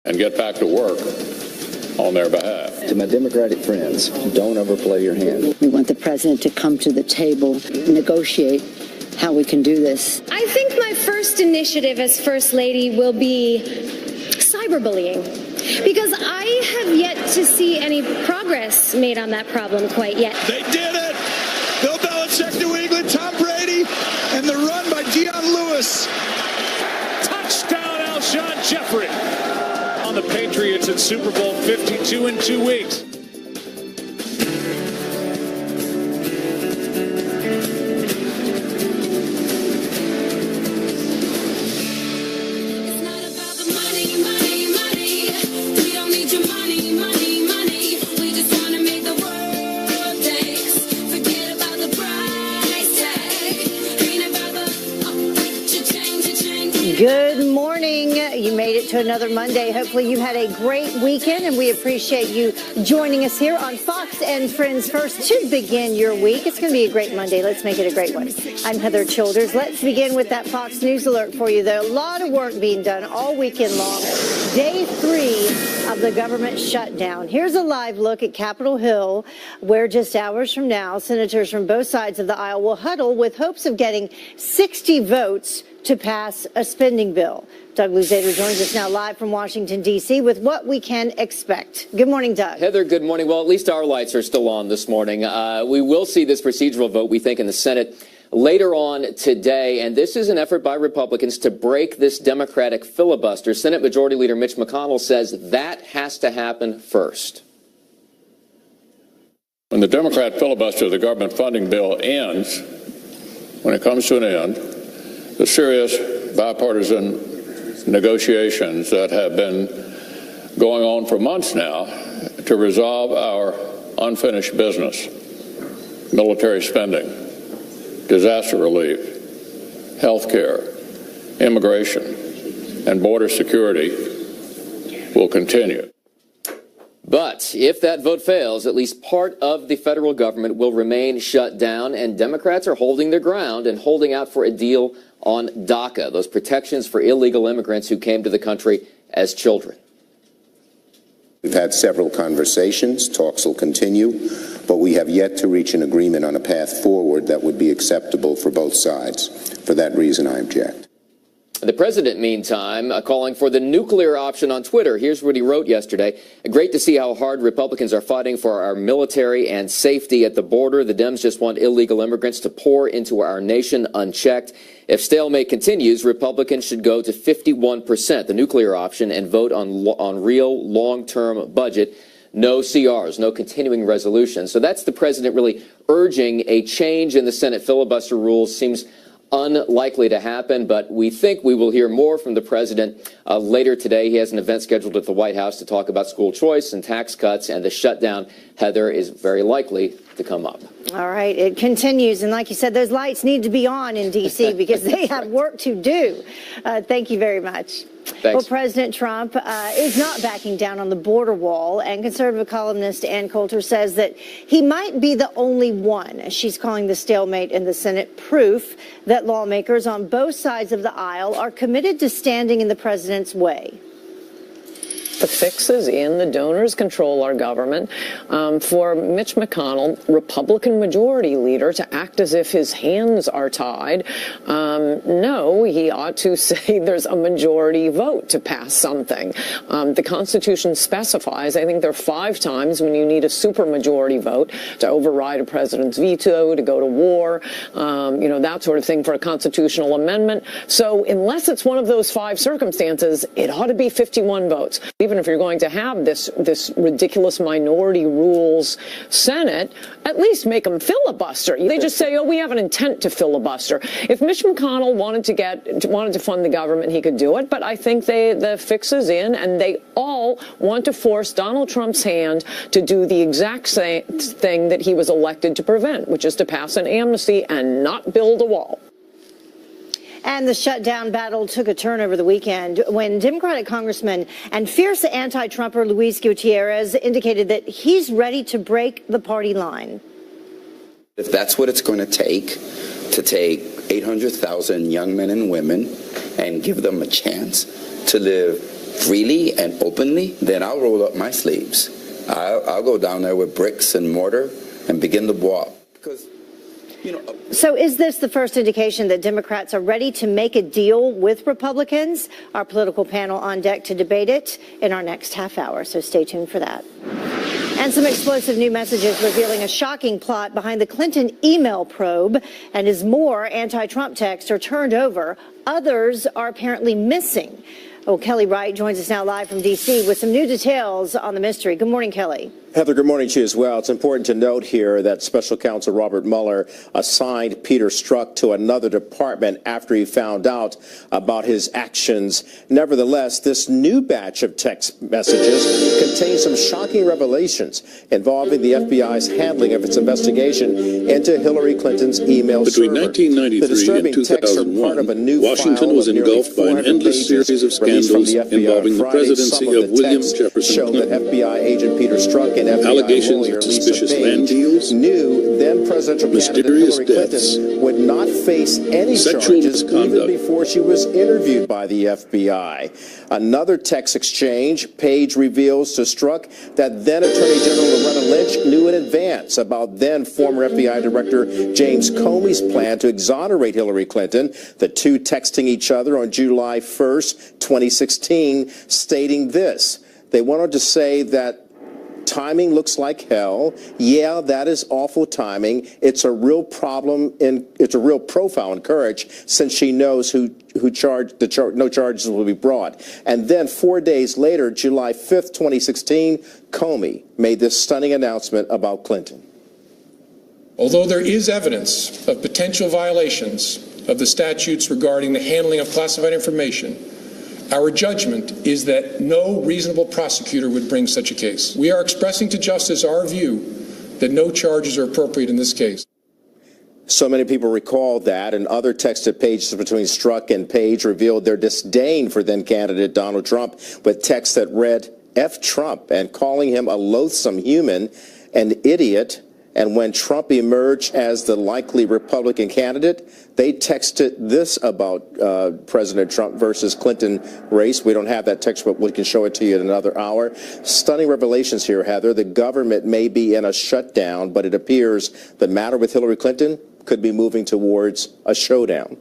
and get back to work on their behalf. To my Democratic friends, don't overplay your hand. We want the president to come to the table, negotiate how we can do this. I think my first initiative as First Lady will be cyberbullying, because I have yet to see any progress made on that problem quite yet. They did it! Bill Belichick, New England, Tom Brady, and the run by Dion Lewis. Touchdown, Alshon Jeffrey on the Patriots at Super Bowl 52 in 2 weeks. Good morning. You made it to another Monday. Hopefully you had a great weekend, and we appreciate you joining us here on Fox and Friends First to begin your week. It's going to be a great Monday. Let's make it a great one. I'm Heather Childers. Let's begin with that Fox News alert for you. There are a lot of work being done all weekend long. Day 3 of the government shutdown. Here's a live look at Capitol Hill, where just hours from now, senators from both sides of the aisle will huddle with hopes of getting 60 votes to pass a spending bill. Doug Luzader joins us now live from Washington, D.C. with what we can expect. Good morning, Doug. Heather, good morning. Well, at least our lights are still on this morning. We will see this procedural vote, we think, in the Senate later on today. And this is an effort by Republicans to break this Democratic filibuster. Senate Majority Leader Mitch McConnell says that has to happen first. When the Democrat filibuster of the government funding bill ends, when it comes to an end, the serious bipartisan negotiations that have been going on for months now to resolve our unfinished business, military spending, disaster relief, health care, immigration, and border security will continue. But if that vote fails, at least part of the federal government will remain shut down, and Democrats are holding their ground and holding out for a deal on DACA, those protections for illegal immigrants who came to the country as children. We've had several conversations. Talks will continue, but we have yet to reach an agreement on a path forward that would be acceptable for both sides. For that reason, I object. The president, meantime, calling for the nuclear option on Twitter. Here's what he wrote yesterday. Great to see how hard Republicans are fighting for our military and safety at the border. The Dems just want illegal immigrants to pour into our nation unchecked. If stalemate continues, Republicans should go to 51%, the nuclear option, and vote on real long-term budget. No CRs, no continuing resolutions. So that's the president really urging a change in the Senate filibuster rules. Seems unlikely to happen, but we think we will hear more from the president later today. He has an event scheduled at the White House to talk about school choice and tax cuts, and the shutdown, Heather, is very likely to come up. All right, it continues, and like you said, those lights need to be on in D.C. because they have work to do. Thank you very much. Thanks. Well, President Trump is not backing down on the border wall, and conservative columnist Ann Coulter says that he might be the only one. She's calling the stalemate in the Senate proof that lawmakers on both sides of the aisle are committed to standing in the president's way. The fix is in. The donors control our government. For Mitch McConnell, Republican majority leader, to act as if his hands are tied, no, he ought to say there's a majority vote to pass something. The Constitution specifies, I think there are 5 times when you need a supermajority vote to override a president's veto, to go to war, that sort of thing for a constitutional amendment. So unless it's one of those 5 circumstances, it ought to be 51 votes. Even if you're going to have this ridiculous minority rules Senate, at least make them filibuster. They just say, oh, we have an intent to filibuster. If Mitch McConnell wanted to fund the government, he could do it. But I think the fix is in, and they all want to force Donald Trump's hand to do the exact same thing that he was elected to prevent, which is to pass an amnesty and not build a wall. And the shutdown battle took a turn over the weekend when Democratic Congressman and fierce anti-Trumper Luis Gutierrez indicated that he's ready to break the party line. If that's what it's going to take 800,000 young men and women and give them a chance to live freely and openly, then I'll roll up my sleeves. I'll go down there with bricks and mortar and begin to walk. Because, So is this the first indication that Democrats are ready to make a deal with Republicans? Our political panel on deck to debate it in our next half hour, so stay tuned for that. And some explosive new messages revealing a shocking plot behind the Clinton email probe. And as more anti-Trump texts are turned over, others are apparently missing. Oh, Kelly Wright joins us now live from D.C. with some new details on the mystery. Good morning, Kelly. Heather, good morning to you as well. It's important to note here that Special Counsel Robert Mueller assigned Peter Strzok to another department after he found out about his actions. Nevertheless, this new batch of text messages contains some shocking revelations involving the FBI's handling of its investigation into Hillary Clinton's email Between server. 1993 and 2001, Washington was engulfed by an endless series of scandals involving the presidency of William Jefferson Clinton. That FBI agent Peter Strzok and FBI allegations lawyer of Lisa suspicious Page land deals, knew then presidential mysterious candidate Hillary deaths, Clinton would not face any sexual charges even misconduct. before she was interviewed by the FBI. Another text exchange, Page reveals to Strzok that then Attorney General Loretta Lynch knew in advance about then former FBI Director James Comey's plan to exonerate Hillary Clinton. The two texting each other on July 1st, 2016, stating this. They went on to say that timing looks like hell. Yeah, that is awful timing. It's a real problem and it's a real profile in courage since she knows who charged no charges will be brought. And then 4 days later, July 5th, 2016, Comey made this stunning announcement about Clinton. Although there is evidence of potential violations of the statutes regarding the handling of classified information, our judgment is that no reasonable prosecutor would bring such a case. We are expressing to justice our view that no charges are appropriate in this case. So many people recall that, and other texted pages between Strzok and Page revealed their disdain for then-candidate Donald Trump with texts that read, F Trump, and calling him a loathsome human, an idiot. And when Trump emerged as the likely Republican candidate, they texted this about President Trump versus Clinton race. We don't have that text, but we can show it to you in another hour. Stunning revelations here, Heather. The government may be in a shutdown, but it appears the matter with Hillary Clinton could be moving towards a showdown.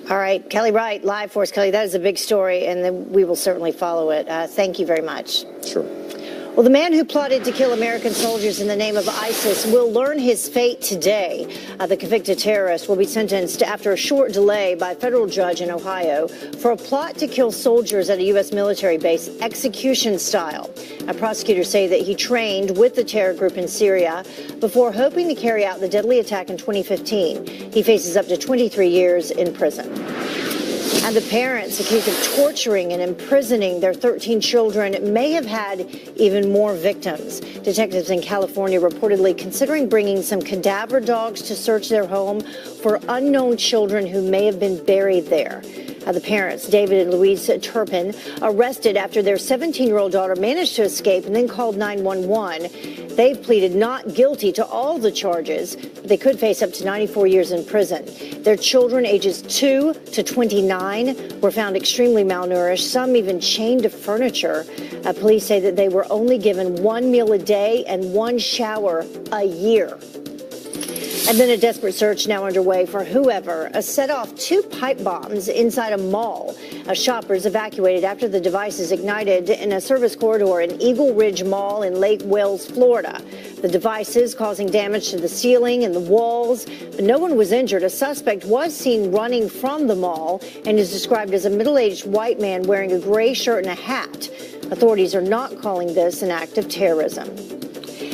All right, Kelly Wright, live for us. Kelly, that is a big story, and then we will certainly follow it. Thank you very much. Sure. Well, the man who plotted to kill American soldiers in the name of ISIS will learn his fate today. The convicted terrorist will be sentenced after a short delay by a federal judge in Ohio for a plot to kill soldiers at a U.S. military base, execution style. Prosecutors say that he trained with the terror group in Syria before hoping to carry out the deadly attack in 2015. He faces up to 23 years in prison. And the parents accused of torturing and imprisoning their 13 children may have had even more victims. Detectives in California reportedly considering bringing some cadaver dogs to search their home for unknown children who may have been buried there. The parents, David and Louise Turpin, arrested after their 17-year-old daughter managed to escape and then called 911. They've pleaded not guilty to all the charges, but they could face up to 94 years in prison. Their children, ages 2 to 29, were found extremely malnourished, some even chained to furniture. Police say that they were only given one meal a day and one shower a year. And then a desperate search now underway for whoever set off 2 pipe bombs inside a mall. Shoppers evacuated after the devices ignited in a service corridor in Eagle Ridge Mall in Lake Wales, Florida. The devices causing damage to the ceiling and the walls, but no one was injured. A suspect was seen running from the mall and is described as a middle-aged white man wearing a gray shirt and a hat. Authorities are not calling this an act of terrorism.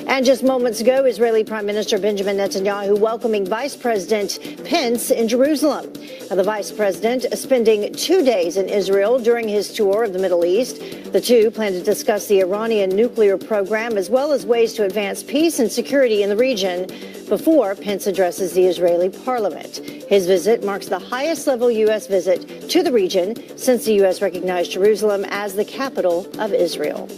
And just moments ago, Israeli Prime Minister Benjamin Netanyahu welcoming Vice President Pence in Jerusalem. The Vice President spending 2 days in Israel during his tour of the Middle East. The two plan to discuss the Iranian nuclear program as well as ways to advance peace and security in the region before Pence addresses the Israeli parliament. His visit marks the highest-level U.S. visit to the region since the U.S. recognized Jerusalem as the capital of Israel.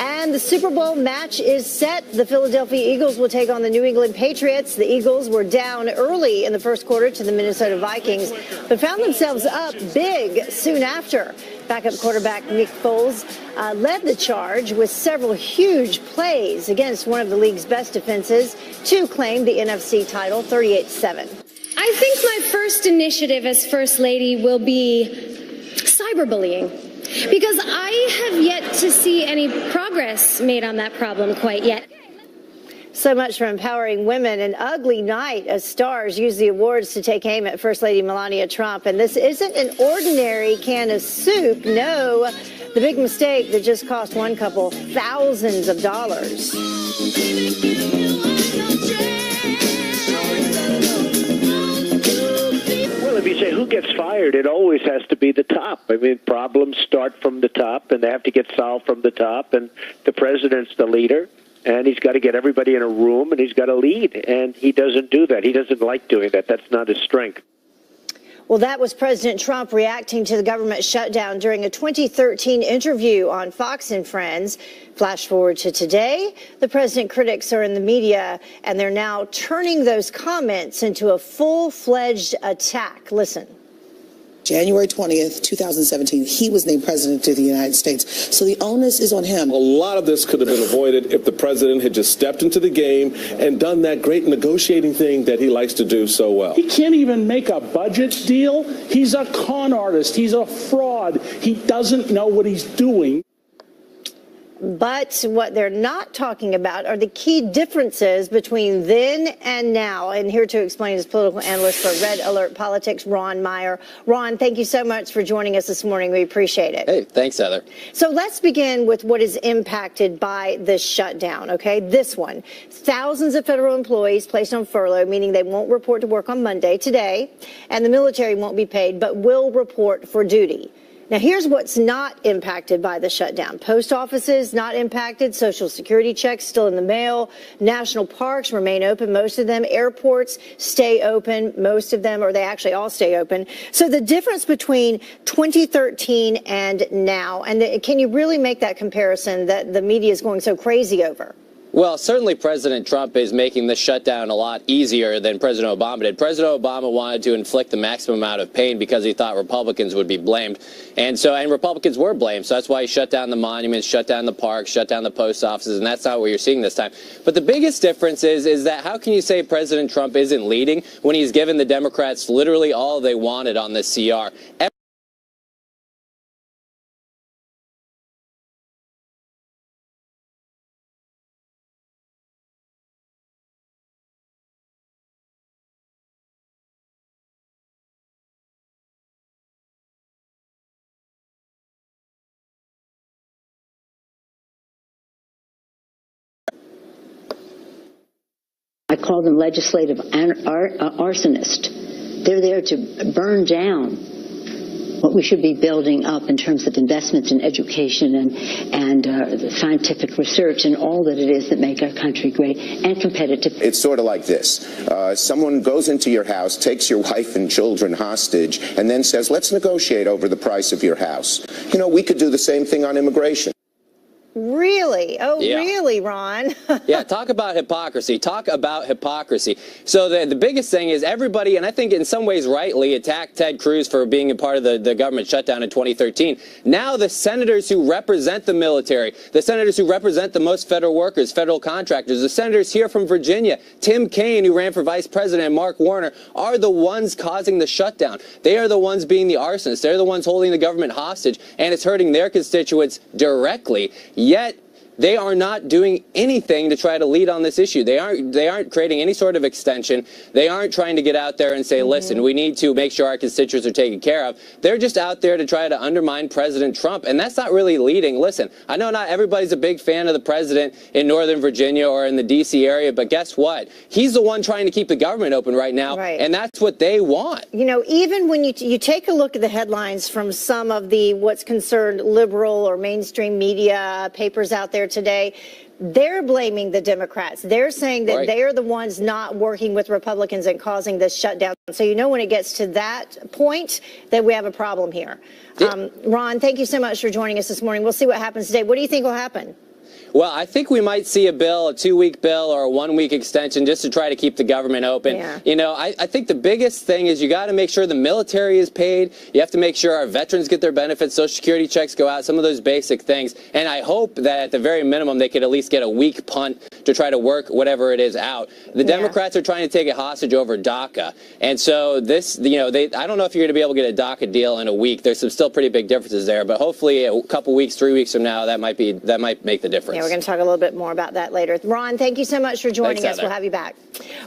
And the Super Bowl match is set. The Philadelphia Eagles will take on the New England Patriots. The Eagles were down early in the first quarter to the Minnesota Vikings, but found themselves up big soon after. Backup quarterback Nick Foles led the charge with several huge plays against one of the league's best defenses to claim the NFC title 38-7. I think my first initiative as First Lady will be cyberbullying, because I have yet to see any progress made on that problem quite yet. So much for empowering women. An ugly night as stars use the awards to take aim at First Lady Melania Trump. And this isn't an ordinary can of soup. No, the big mistake that just cost one couple thousands of dollars. Well, if you say who gets fired, it always has to be the top. I mean, problems start from the top, and they have to get solved from the top, and the president's the leader, and he's got to get everybody in a room, and he's got to lead, and he doesn't do that. He doesn't like doing that. That's not his strength. Well, that was President Trump reacting to the government shutdown during a 2013 interview on Fox and Friends. Flash forward to today. The president critics are in the media, and they're now turning those comments into a full-fledged attack. Listen. January 20th, 2017, he was named president of the United States. So the onus is on him. A lot of this could have been avoided if the president had just stepped into the game and done that great negotiating thing that he likes to do so well. He can't even make a budget deal. He's a con artist. He's a fraud. He doesn't know what he's doing. But what they're not talking about are the key differences between then and now. And here to explain is political analyst for Red Alert Politics, Ron Meyer. Ron, thank you so much for joining us this morning. We appreciate it. Hey, thanks, Heather. So let's begin with what is impacted by this shutdown, okay? This one. Thousands of federal employees placed on furlough, meaning they won't report to work on Monday, today, and the military won't be paid, but will report for duty. Now, here's what's not impacted by the shutdown. Post offices not impacted. Social Security checks still in the mail. National parks remain open, most of them. Airports stay open, most of them, or they actually all stay open. So the difference between 2013 and now, and can you really make that comparison that the media is going so crazy over? Well, certainly President Trump is making this shutdown a lot easier than President Obama did. President Obama wanted to inflict the maximum amount of pain because he thought Republicans would be blamed. And Republicans were blamed. So that's why he shut down the monuments, shut down the parks, shut down the post offices. And that's not what you're seeing this time. But the biggest difference is that how can you say President Trump isn't leading when he's given the Democrats literally all they wanted on this CR? I call them legislative arsonists. They're there to burn down what we should be building up in terms of investments in education and scientific research and all that it is that make our country great and competitive. It's sort of like this. Someone goes into your house, takes your wife and children hostage, and then says, let's negotiate over the price of your house. You know, we could do the same thing on immigration. Really? Oh, yeah. Really, Ron? Yeah, talk about hypocrisy. Talk about hypocrisy. So the biggest thing is everybody, and I think in some ways rightly, attacked Ted Cruz for being a part of the government shutdown in 2013. Now the senators who represent the military, the senators who represent the most federal workers, federal contractors, the senators here from Virginia, Tim Kaine, who ran for vice president, and Mark Warner, are the ones causing the shutdown. They are the ones being the arsonists. They're the ones holding the government hostage, and it's hurting their constituents directly. Yet they are not doing anything to try to lead on this issue. They aren't creating any sort of extension. They aren't trying to get out there and say, listen, we need to make sure our constituents are taken care of. They're just out there to try to undermine President Trump, and that's not really leading. Listen, I know not everybody's a big fan of the president in Northern Virginia or in the D.C. area, but guess what? He's the one trying to keep the government open right now, and that's what they want. You know, even when you take a look at the headlines from some of the what's concerned liberal or mainstream media papers out there today, they're blaming the Democrats. They're saying that they are the ones not working with Republicans and causing this shutdown. So you know when it gets to that point that we have a problem here. Ron, thank you so much for joining us this morning. We'll see what happens today. What do you think will happen? Well, I think we might see a bill, a 2-week bill or a 1-week extension just to try to keep the government open. Yeah. You know, I think the biggest thing is you got to make sure the military is paid. You have to make sure our veterans get their benefits, Social Security checks go out, some of those basic things. And I hope that at the very minimum they could at least get a week punt to try to work whatever it is out. The Democrats are trying to take it hostage over DACA. And so this, you know, I don't know if you're going to be able to get a DACA deal in a week. There's some still pretty big differences there, but hopefully a couple weeks, 3 weeks from now, that might make the difference. Yeah, we're going to talk a little bit more about that later. Ron, thank you so much for joining us. We'll have you back.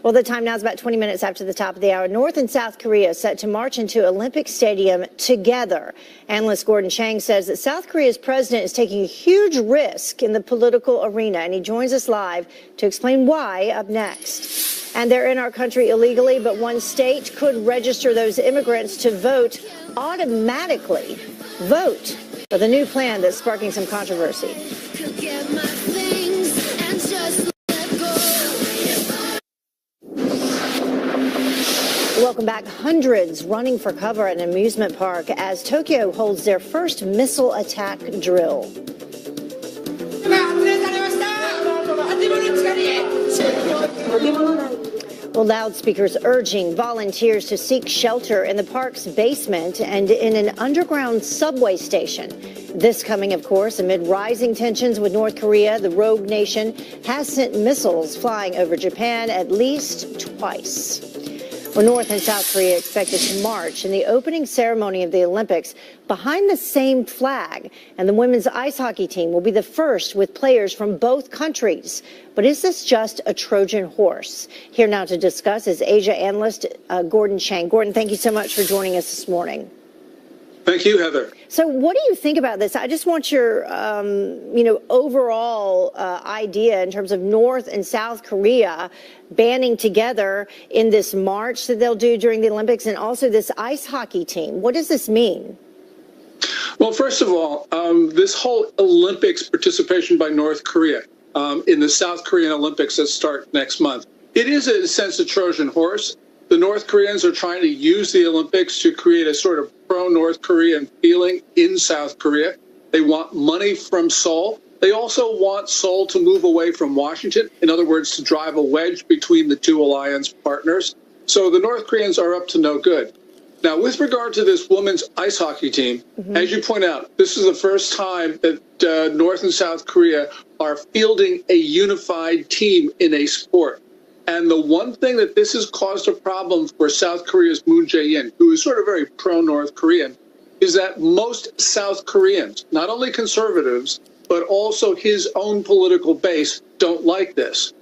Well, the time now is about 20 minutes after the top of the hour. North and South Korea set to march into Olympic Stadium together. Analyst Gordon Chang says that South Korea's president is taking a huge risk in the political arena, and he joins us live to explain why up next. And they're in our country illegally, but one state could register those immigrants to vote automatically. Vote for the new plan that's sparking some controversy. Welcome back. Hundreds running for cover at an amusement park as Tokyo holds their first missile attack drill. Well, loudspeakers urging volunteers to seek shelter in the park's basement and in an underground subway station. This coming, of course, amid rising tensions with North Korea. The rogue nation has sent missiles flying over Japan at least twice. Well, North and South Korea expected to march in the opening ceremony of the Olympics behind the same flag. And the women's ice hockey team will be the first with players from both countries. But is this just a Trojan horse? Here now to discuss is Asia analyst Gordon Chang. Gordon, thank you so much for joining us this morning. Thank you, Heather. So what do you think about this? I just want your, overall idea in terms of North and South Korea banding together in this march that they'll do during the Olympics, and also this ice hockey team. What does this mean? Well, first of all, this whole Olympics participation by North Korea in the South Korean Olympics that start next month, it is in a sense a Trojan horse. The North Koreans are trying to use the Olympics to create a sort of pro-North Korean feeling in South Korea. They want money from Seoul. They also want Seoul to move away from Washington. In other words, to drive a wedge between the two alliance partners. So the North Koreans are up to no good. Now, with regard to this women's ice hockey team, as you point out, this is the first time that North and South Korea are fielding a unified team in a sport. And the one thing that this has caused a problem for South Korea's Moon Jae-in, who is sort of very pro-North Korean, is that most South Koreans, not only conservatives, but also his own political base, don't like this.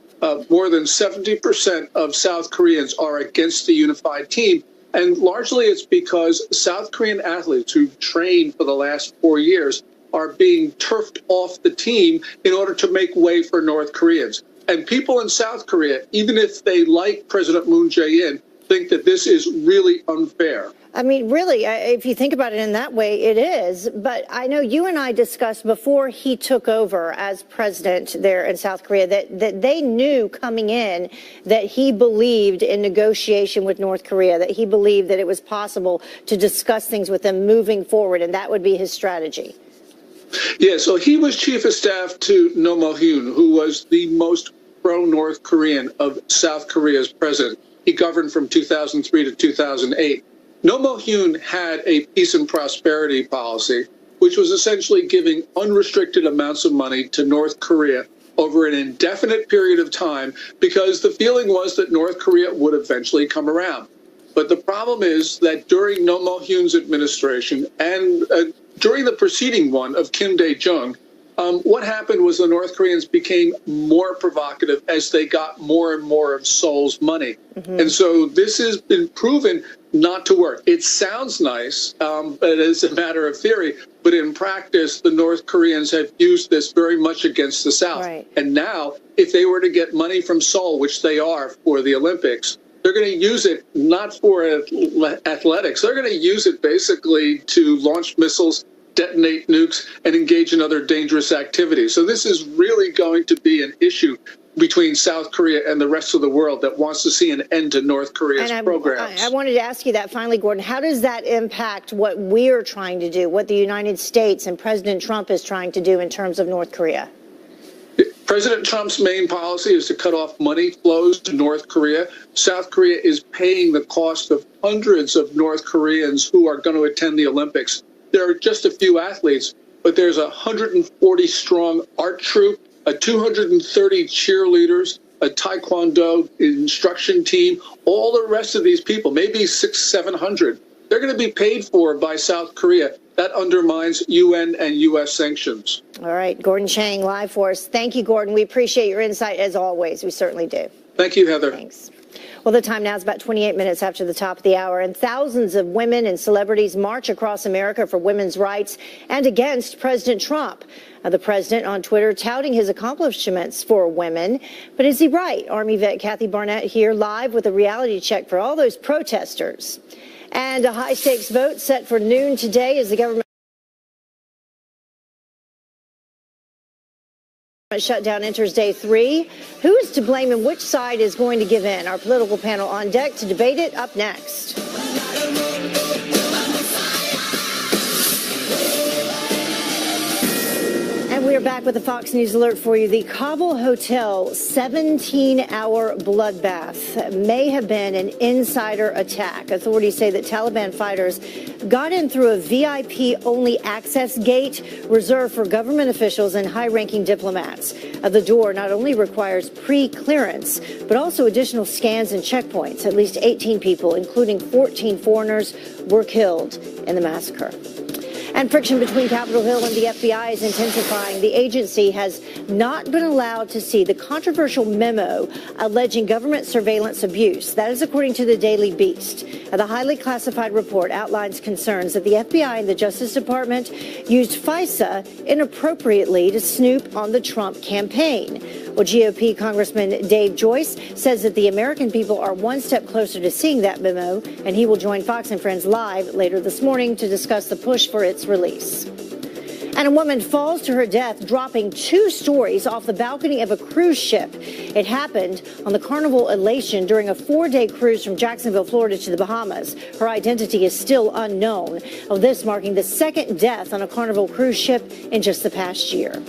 More than 70% of South Koreans are against the unified team. And largely it's because South Korean athletes who trained for the last 4 years are being turfed off the team in order to make way for North Koreans. And people in South Korea, even if they like President Moon Jae-in, think that this is really unfair. I mean, really, if you think about it in that way, it is. But I know you and I discussed before he took over as president there in South Korea that they knew coming in that he believed in negotiation with North Korea, that he believed that it was possible to discuss things with them moving forward, and that would be his strategy. Yeah, so he was chief of staff to Roh Moo-hyun, who was the most pro-North Korean of South Korea's president. He governed from 2003 to 2008. Roh Moo-hyun had a peace and prosperity policy, which was essentially giving unrestricted amounts of money to North Korea over an indefinite period of time, because the feeling was that North Korea would eventually come around. But the problem is that during Roh Moo-hyun's administration and during the preceding one of Kim Dae-jung, what happened was the North Koreans became more provocative as they got more and more of Seoul's money. And so this has been proven not to work. It sounds nice, but as a matter of theory, but in practice, the North Koreans have used this very much against the South. Right. And now, if they were to get money from Seoul, which they are for the Olympics, they're going to use it not for athletics. They're going to use it basically to launch missiles, detonate nukes, and engage in other dangerous activities. So this is really going to be an issue between South Korea and the rest of the world that wants to see an end to North Korea's programs. I wanted to ask you that finally, Gordon. How does that impact what we're trying to do, what the United States and President Trump is trying to do in terms of North Korea? President Trump's main policy is to cut off money flows to North Korea. South Korea is paying the cost of hundreds of North Koreans who are going to attend the Olympics. There are just a few athletes, but there's a 140-strong art troupe, a 230 cheerleaders, a taekwondo instruction team, all the rest of these people, maybe 700. They're going to be paid for by South Korea. That undermines UN and U.S. sanctions. All right, Gordon Chang, live for us. Thank you, Gordon. We appreciate your insight as always. We certainly do. Thank you, Heather. Thanks. Well, the time now is about 28 minutes after the top of the hour, and thousands of women and celebrities march across America for women's rights and against President Trump. The president on Twitter touting his accomplishments for women. But is he right? Army vet Kathy Barnett here live with a reality check for all those protesters. And a high-stakes vote set for noon today as the government shutdown enters day 3. Who is to blame and which side is going to give in? Our political panel on deck to debate it up next. And we are back with a Fox News alert for you. The Kabul Hotel 17-hour bloodbath may have been an insider attack. Authorities say that Taliban fighters got in through a VIP-only access gate reserved for government officials and high-ranking diplomats. The door not only requires pre-clearance, but also additional scans and checkpoints. At least 18 people, including 14 foreigners, were killed in the massacre. And friction between Capitol Hill and the FBI is intensifying. The agency has not been allowed to see the controversial memo alleging government surveillance abuse. That is according to the Daily Beast. The highly classified report outlines concerns that the FBI and the Justice Department used FISA inappropriately to snoop on the Trump campaign. Well, GOP Congressman Dave Joyce says that the American people are one step closer to seeing that memo, and he will join Fox and Friends live later this morning to discuss the push for its release. And a woman falls to her death dropping 2 stories off the balcony of a cruise ship. It happened on the Carnival Elation during a 4-day cruise from Jacksonville, Florida to the Bahamas. Her identity is still unknown. This marking the 2nd death on a Carnival cruise ship in just the past year.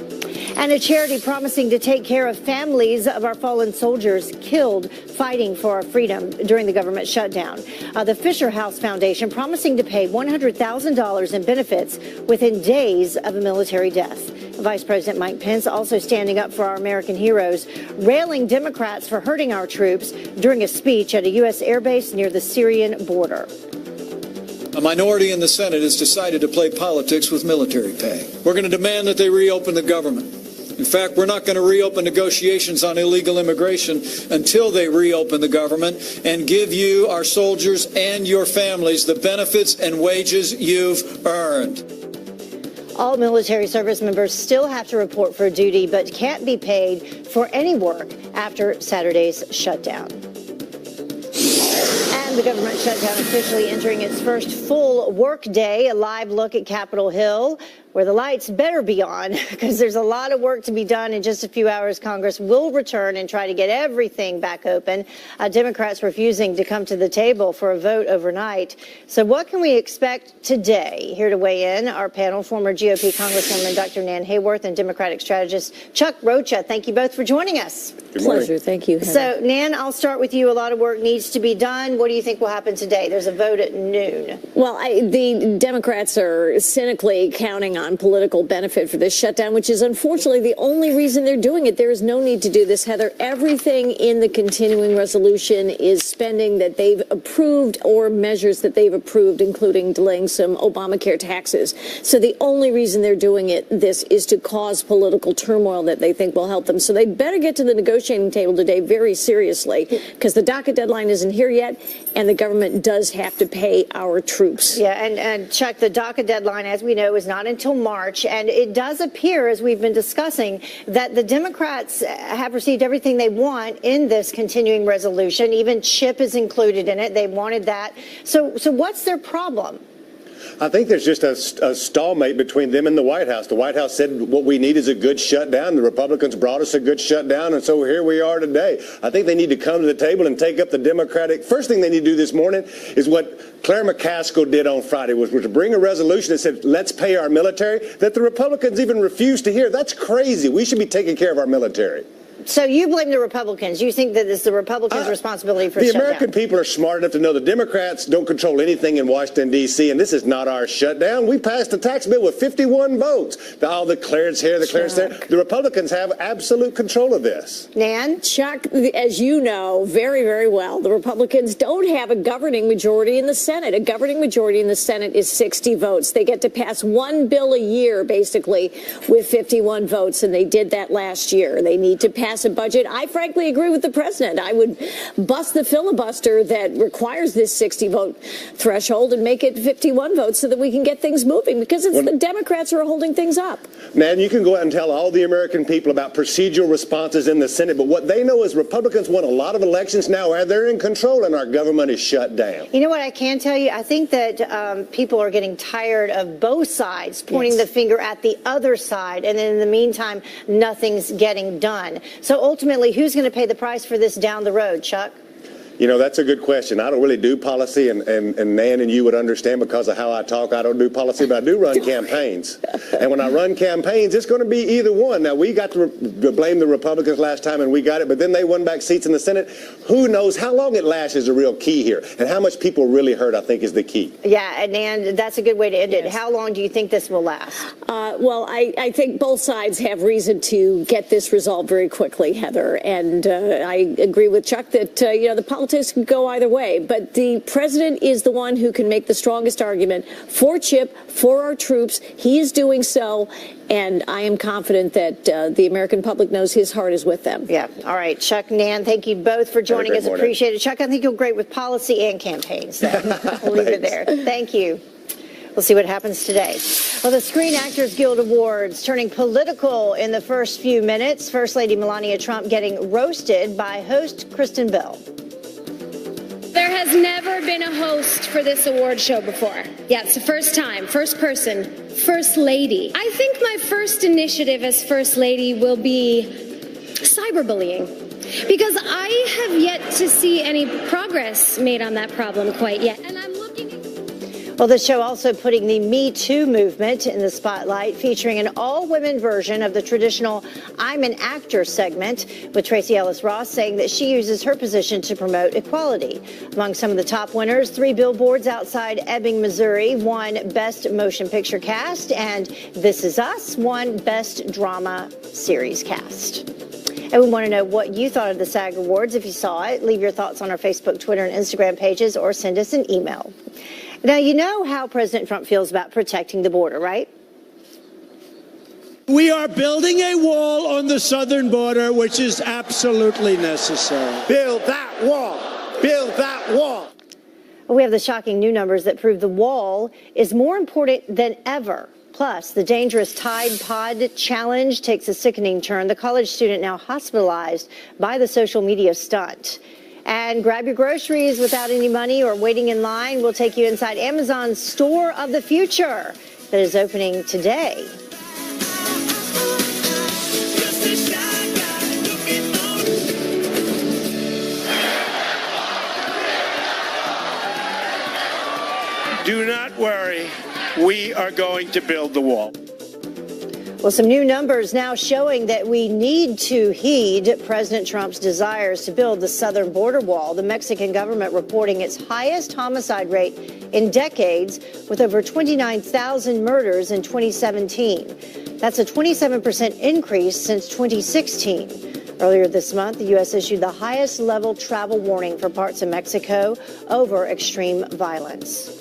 And a charity promising to take care of families of our fallen soldiers killed fighting for our freedom during the government shutdown. The Fisher House Foundation promising to pay $100,000 in benefits within days of a military death. Vice President Mike Pence also standing up for our American heroes, railing Democrats for hurting our troops during a speech at a U.S. airbase near the Syrian border. A minority in the Senate has decided to play politics with military pay. We're going to demand that they reopen the government. In fact, we're not going to reopen negotiations on illegal immigration until they reopen the government and give you, our soldiers, and your families the benefits and wages you've earned. All military service members still have to report for duty, but can't be paid for any work after Saturday's shutdown. And the government shutdown officially entering its first full work day. A live look at Capitol Hill, where the lights better be on, because there's a lot of work to be done. In just a few hours, Congress will return and try to get everything back open. Democrats refusing to come to the table for a vote overnight. So what can we expect today? Here to weigh in, our panel, former GOP Congresswoman Dr. Nan Hayworth and Democratic strategist Chuck Rocha. Thank you both for joining us. Good morning. Pleasure. Thank you, Heather. So, Nan, I'll start with you. A lot of work needs to be done. What do you think will happen today? There's a vote at noon. Well, the Democrats are cynically counting on political benefit for this shutdown, which is unfortunately the only reason they're doing it. There is no need to do this, Heather. Everything in the continuing resolution is spending that they've approved or measures that they've approved, including delaying some Obamacare taxes. So the only reason they're doing this is to cause political turmoil that they think will help them. So they better get to the negotiating table today very seriously, because the docket deadline isn't here yet, and the government does have to pay our troops. Yeah, and Chuck, the docket deadline, as we know, is not until March, and it does appear, as we've been discussing, that the Democrats have received everything they want in this continuing resolution. Even CHIP is included in it. They wanted that. So what's their problem? I think there's just a stalemate between them and the White House. The White House said what we need is a good shutdown. The Republicans brought us a good shutdown, and so here we are today. I think they need to come to the table and take up the Democratic. First thing they need to do this morning is what Claire McCaskill did on Friday, was to bring a resolution that said, let's pay our military, that the Republicans even refused to hear. That's crazy. We should be taking care of our military. So you blame the Republicans. You think that it's the Republicans' responsibility for the shutdown? American people are smart enough to know the Democrats don't control anything in Washington, D.C., and this is not our shutdown. We passed a tax bill with 51 votes. All the clearance here, the clearance there. The Republicans have absolute control of this. Nan? Chuck, as you know very, very well, the Republicans don't have a governing majority in the Senate. A governing majority in the Senate is 60 votes. They get to pass one bill a year, basically, with 51 votes, and they did that last year. They need to pass a budget. I frankly agree with the president. I would bust the filibuster that requires this 60 vote threshold and make it 51 votes so that we can get things moving, because it's the Democrats who are holding things up. Man, you can go out and tell all the American people about procedural responses in the Senate, but what they know is Republicans won a lot of elections now, and they're in control, and our government is shut down. You know what I can tell you? I think that people are getting tired of both sides pointing the finger at the other side, and then in the meantime, nothing's getting done. So ultimately, who's going to pay the price for this down the road, Chuck? You know, that's a good question. I don't really do policy, and Nan and you would understand because of how I talk. I don't do policy, but I do run campaigns. And when I run campaigns, it's going to be either one. Now, we got to blame the Republicans last time, and we got it, but then they won back seats in the Senate. Who knows how long it lasts is the real key here. And how much people really hurt, I think, is the key. Yeah, and Nan, that's a good way to end it. How long do you think this will last? Well, I think both sides have reason to get this resolved very quickly, Heather. And I agree with Chuck that, the politics can go either way. But the president is the one who can make the strongest argument for Chip, for our troops. He is doing so. And I am confident that the American public knows his heart is with them. Yeah. All right. Chuck, Nan, thank you both for joining us. Morning. Appreciate it. Chuck, I think you're great with policy and campaigns. So we'll leave it there. Thank you. We'll see what happens today. Well, the Screen Actors Guild Awards turning political in the first few minutes. First Lady Melania Trump getting roasted by host Kristen Bell. There has never been a host for this award show before. Yeah, it's the first time, first person, first lady. I think my first initiative as first lady will be cyberbullying, because I have yet to see any progress made on that problem quite yet. And I'm looking. Well, the show also putting the Me Too movement in the spotlight, featuring an all-women version of the traditional I'm an Actor segment, with Tracy Ellis Ross saying that she uses her position to promote equality. Among some of the top winners, 3 billboards outside Ebbing, Missouri won Best Motion Picture Cast, and This Is Us won Best Drama Series Cast. And we want to know what you thought of the SAG Awards. If you saw it, leave your thoughts on our Facebook, Twitter, and Instagram pages, or send us an email. Now, you know how President Trump feels about protecting the border, right? We are building a wall on the southern border, which is absolutely necessary. Build that wall. Build that wall. We have the shocking new numbers that prove the wall is more important than ever. Plus, the dangerous Tide Pod challenge takes a sickening turn. The college student now hospitalized by the social media stunt. And grab your groceries without any money or waiting in line. We'll take you inside Amazon's Store of the Future that is opening today. Do not worry. We are going to build the wall. Well, some new numbers now showing that we need to heed President Trump's desires to build the southern border wall. The Mexican government reporting its highest homicide rate in decades, with over 29,000 murders in 2017. That's a 27% increase since 2016. Earlier this month, the U.S. issued the highest level travel warning for parts of Mexico over extreme violence.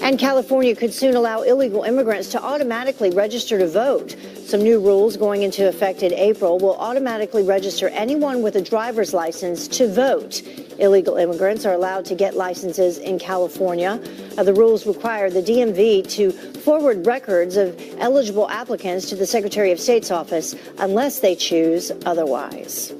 And California could soon allow illegal immigrants to automatically register to vote. Some new rules going into effect in April will automatically register anyone with a driver's license to vote. Illegal immigrants are allowed to get licenses in California. The rules require the DMV to forward records of eligible applicants to the Secretary of State's office unless they choose otherwise.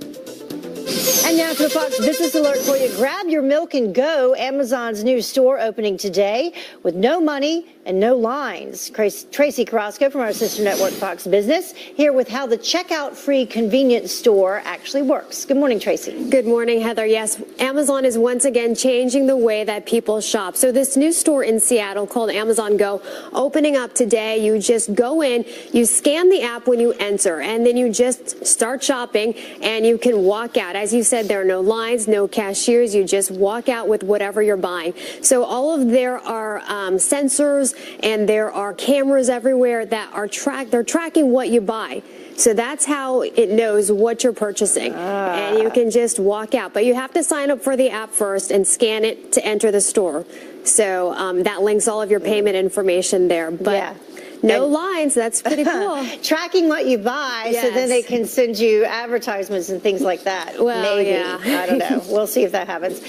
And now to the Fox Business Alert for you. Grab your milk and go. Amazon's new store opening today with no money and no lines. Tracy Carrasco from our sister network Fox Business here with how the checkout-free convenience store actually works. Good morning, Tracy. Good morning, Heather. Yes, Amazon is once again changing the way that people shop. So this new store in Seattle called Amazon Go opening up today. You just go in, you scan the app when you enter, and then you just start shopping and you can walk out. As you said, there are no lines, no cashiers. You just walk out with whatever you're buying. So there are sensors and there are cameras everywhere that are they're tracking what you buy. So that's how it knows what you're purchasing. And you can just walk out. But you have to sign up for the app first and scan it to enter the store. So that links all of your payment information there. But no lines. That's pretty cool. Tracking what you buy so then they can send you advertisements and things like that. Well, maybe. yeah. I don't know. We'll see if that happens.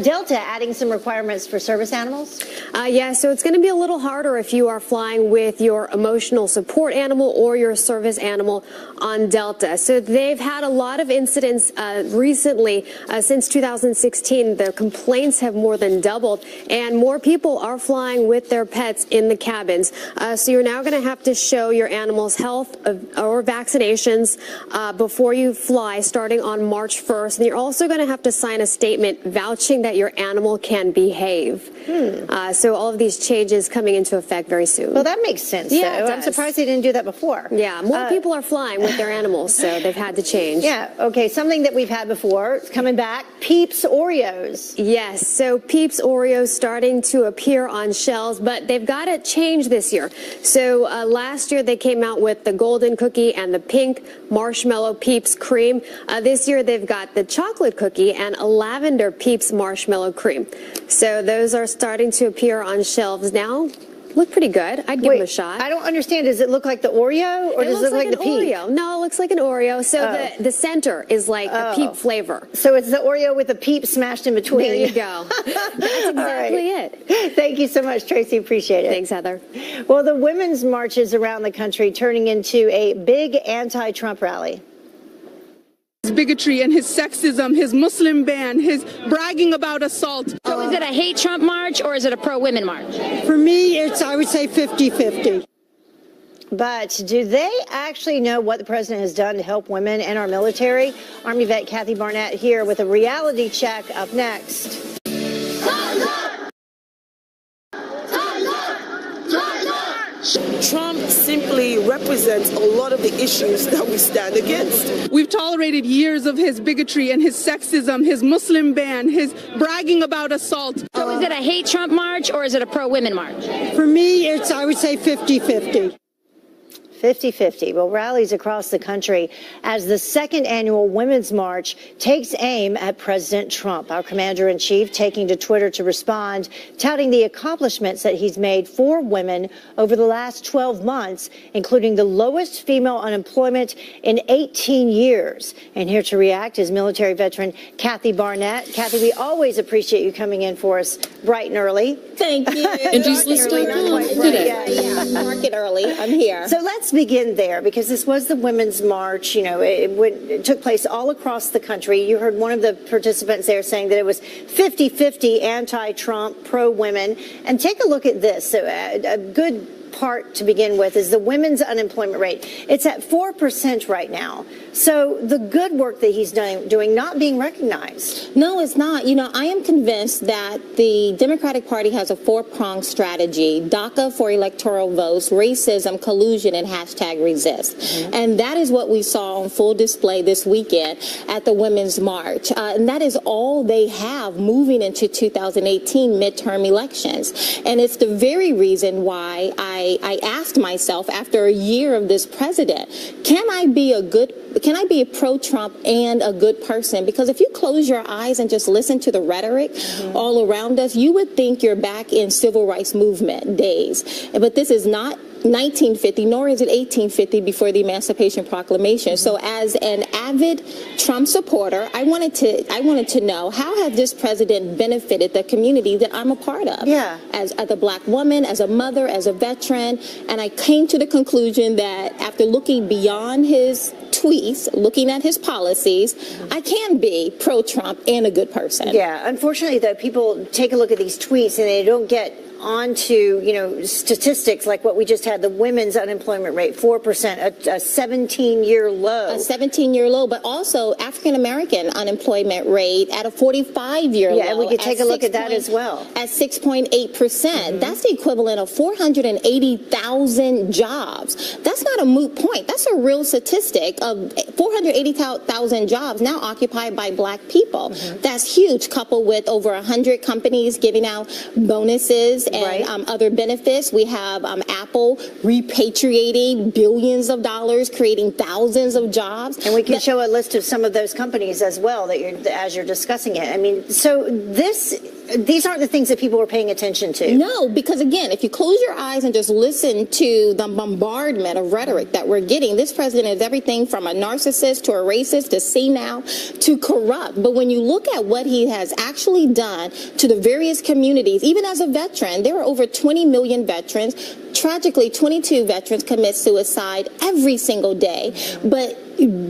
Delta adding some requirements for service animals? So it's going to be a little harder if you are flying with your emotional support animal or your service animal on Delta. So they've had a lot of incidents recently. Since 2016, the complaints have more than doubled, and more people are flying with their pets in the cabins. So you're now going to have to show your animal's health or vaccinations before you fly starting on March 1st. And you're also going to have to sign a statement vouching that your animal can behave. So all of these changes coming into effect very soon. Well, that makes sense. Yeah, I'm surprised they didn't do that before. Yeah, more people are flying with their animals, so they've had to change. Yeah, okay, something that we've had before, it's coming back, Peeps Oreos. Yes, so Peeps Oreos starting to appear on shelves, but they've got to change this year. So last year they came out with the golden cookie and the pink marshmallow Peeps cream. This year they've got the chocolate cookie and a lavender Peeps marshmallow cream. So those are starting to appear on shelves now. Look pretty good. I'd give them a shot. I don't understand. Does it look like the Oreo or does it look like the Peep? Oreo. No, it looks like an Oreo. So the center is like a Peep flavor. So it's the Oreo with a Peep smashed in between. There you go. That's exactly it. Thank you so much, Tracy. Appreciate it. Thanks, Heather. Well, the women's marches around the country turning into a big anti-Trump rally. His bigotry and his sexism, his Muslim ban, his bragging about assault. So is it a hate Trump march or is it a pro-women march? For me, I would say 50-50. But do they actually know what the president has done to help women and our military? Army vet Kathy Barnett here with a reality check up next. Trump simply represents a lot of the issues that we stand against. We've tolerated years of his bigotry and his sexism, his Muslim ban, his bragging about assault. So is it a hate Trump march or is it a pro-women march? For me, I would say 50-50. 50-50. Well, rallies across the country as the second annual Women's March takes aim at President Trump. Our commander-in-chief taking to Twitter to respond, touting the accomplishments that he's made for women over the last 12 months, including the lowest female unemployment in 18 years. And here to react is military veteran Kathy Barnett. Kathy, we always appreciate you coming in for us bright and early. Thank you. And she's still Yeah, market early. I'm here. So let's begin there, because this was the Women's March. You know, it took place all across the country. You heard one of the participants there saying that it was 50-50 anti-Trump, pro-women. And take a look at this. So, a good part to begin with is the women's unemployment rate. It's at 4% right now. So the good work that he's doing not being recognized. No, it's not. You know, I am convinced that the Democratic Party has a four-pronged strategy: DACA for electoral votes, racism, collusion, and #resist. Mm-hmm. And that is what we saw on full display this weekend at the Women's March. And that is all they have moving into 2018 midterm elections. And it's the very reason why I asked myself, after a year of this president, can I be a pro-Trump and a good person? Because if you close your eyes and just listen to the rhetoric all around us, you would think you're back in civil rights movement days. But this is not 1950, nor is it 1850 before the Emancipation Proclamation. So as an avid Trump supporter, I wanted to know, how has this president benefited the community that I'm a part of? Yeah. As a black woman, as a mother, as a veteran. And I came to the conclusion that after looking beyond his tweets, looking at his policies, I can be pro-Trump and a good person. Yeah, unfortunately, though, people take a look at these tweets and they don't get onto, statistics like what we just had, the women's unemployment rate, 4%, a 17-year low. A 17-year low, but also African-American unemployment rate at a 45-year low. Yeah, and we could take a look at that as well. At 6.8%. That's the equivalent of 480,000 jobs. That's not a moot point. That's a real statistic of 480,000 jobs now occupied by black people. That's huge, coupled with over 100 companies giving out bonuses and other benefits. We have Apple repatriating billions of dollars, creating thousands of jobs. And we can show a list of some of those companies as well that as you're discussing it. I mean, so these aren't the things that people are paying attention to. No, because again, if you close your eyes and just listen to the bombardment of rhetoric that we're getting, this president is everything from a narcissist to a racist to senile to corrupt. But when you look at what he has actually done to the various communities, even as a veteran, there are over 20 million veterans. Tragically, 22 veterans commit suicide every single day. But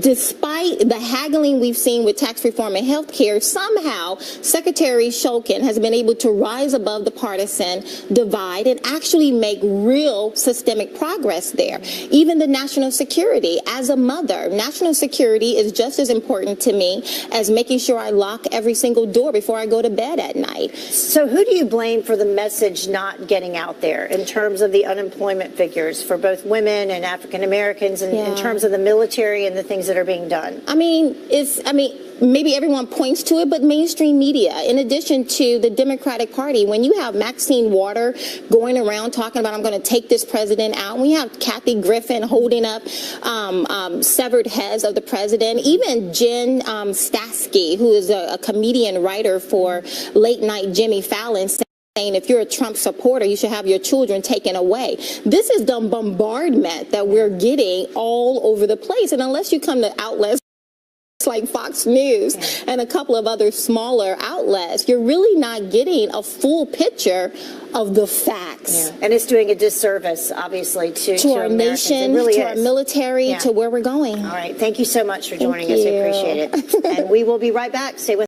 despite the haggling we've seen with tax reform and health care, somehow Secretary Shulkin has been able to rise above the partisan divide and actually make real systemic progress there. Even the national security. As a mother, national security is just as important to me as making sure I lock every single door before I go to bed at night. So who do you blame for the message not getting out there in terms of the unemployment figures for both women and African Americans and in terms of the military and the things that are being done? Maybe everyone points to it, but mainstream media, in addition to the Democratic Party, when you have Maxine Waters going around talking about, I'm going to take this president out, when you have Kathy Griffin holding up severed heads of the president, even Jen Psaki, who is a comedian writer for Late Night Jimmy Fallon, saying if you're a Trump supporter, you should have your children taken away. This is the bombardment that we're getting all over the place. And unless you come to outlets like Fox News and a couple of other smaller outlets, you're really not getting a full picture of the facts. Yeah. And it's doing a disservice, obviously, to our Americans. nation, really to our military, to where we're going. All right. Thank you so much for joining us. We appreciate it. And we will be right back. Stay with us.